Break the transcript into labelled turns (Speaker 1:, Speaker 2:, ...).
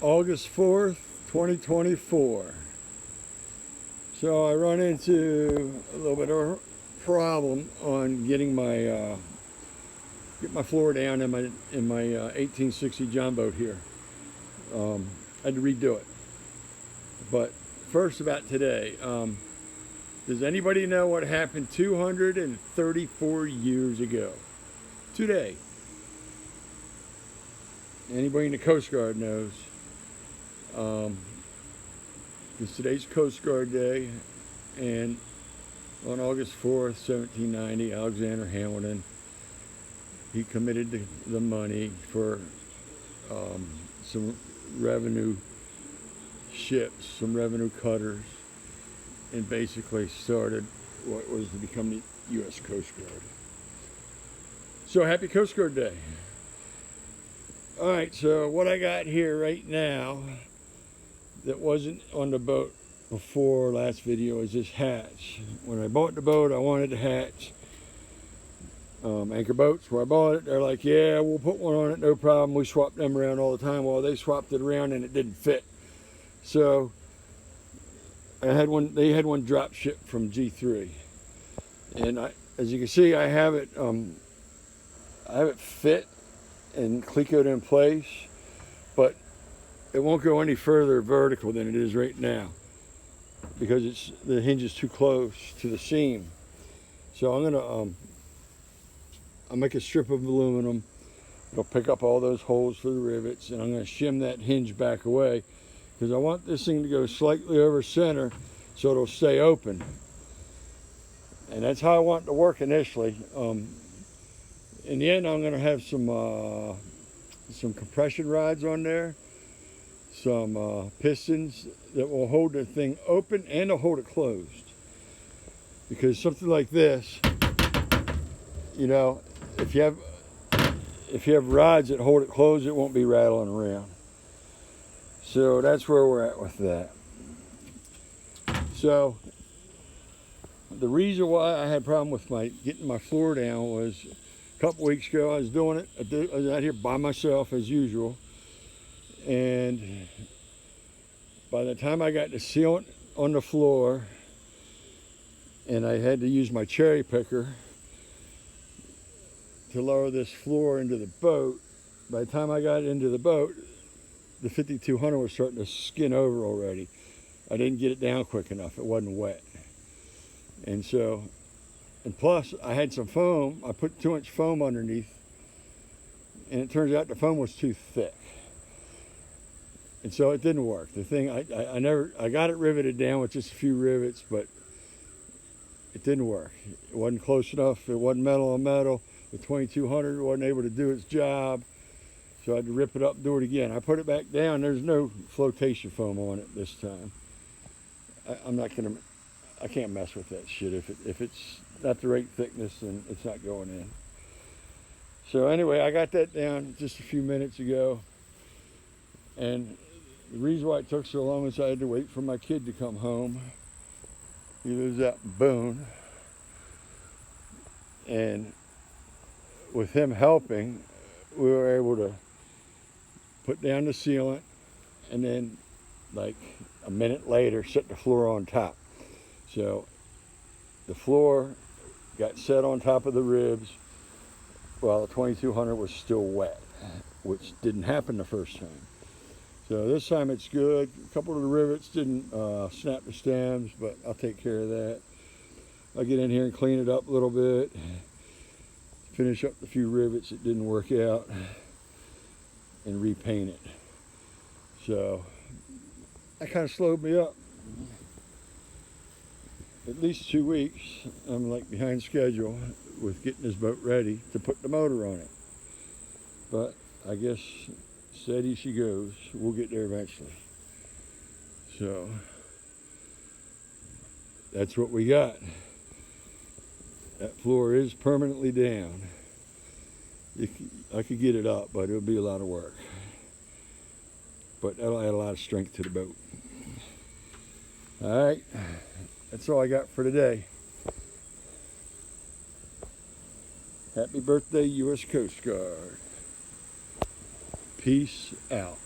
Speaker 1: August 4th, 2024. So I run into a little bit of a problem on getting my get my floor down in my 1860 John boat here. I had to redo it. But first about today, does anybody know what happened 234 years ago? Today. Anybody in the Coast Guard knows. Because today's Coast Guard Day, and on August 4th, 1790, Alexander Hamilton, he committed the money for some revenue ships, some revenue cutters, and basically started what was to become the U.S. Coast Guard. So happy Coast Guard Day. All right, so what I got here right now that wasn't on the boat before last video is this hatch. When I bought the boat, I wanted the hatch. Anchor Boats, where I bought it, they're like, yeah, we'll put one on it, no problem. We swap them around all the time. Well, they swapped it around and it didn't fit. So I had one. They had one drop ship from G3, and as you can see, I have it fit and clecoed in place, but it won't go any further vertical than it is right now because the hinge is too close to the seam. So I'm gonna I'll make a strip of aluminum. It'll pick up all those holes for the rivets, and I'm gonna shim that hinge back away because I want this thing to go slightly over center so it'll stay open. And that's how I want it to work initially. In the end, I'm gonna have some compression rods on there, some pistons that will hold the thing open and will hold it closed. Because something like this, you know, if you have rods that hold it closed, it won't be rattling around. So that's where we're at with that. So the reason why I had a problem with getting my floor down was a couple weeks ago I was doing it. I was out here by myself as usual, and by the time I got the sealant on the floor, and I had to use my cherry picker to lower this floor into the boat. By the time I got into the boat, the 5200 was starting to skin over already. I didn't get it down quick enough. It wasn't wet. And so, and plus I had some foam. I put 2-inch foam underneath, and it turns out the foam was too thick. And so it didn't work. The thing, I got it riveted down with just a few rivets, but it didn't work. It wasn't close enough. It wasn't metal on metal. The 2200 wasn't able to do its job. So I had to rip it up and do it again. I put it back down. There's no flotation foam on it this time. I can't mess with that shit. If it's not the right thickness, then it's not going in. So anyway, I got that down just a few minutes ago. And the reason why it took so long is I had to wait for my kid to come home. He lives out in Boone. And with him helping, we were able to put down the sealant and then like a minute later set the floor on top. So the floor got set on top of the ribs while the 2200 was still wet, which didn't happen the first time. So this time it's good. A couple of the rivets didn't snap the stems, but I'll take care of that. I'll get in here and clean it up a little bit, finish up the few rivets that didn't work out, and repaint it. So that kind of slowed me up. At least 2 weeks, I'm like behind schedule with getting this boat ready to put the motor on it. But I guess steady she goes. We'll get there eventually. So that's what we got. That floor is permanently down. I could get it up, but it'll be a lot of work. But that'll add a lot of strength to the boat. All right, that's all I got for today. Happy birthday, U.S. Coast Guard. Peace out.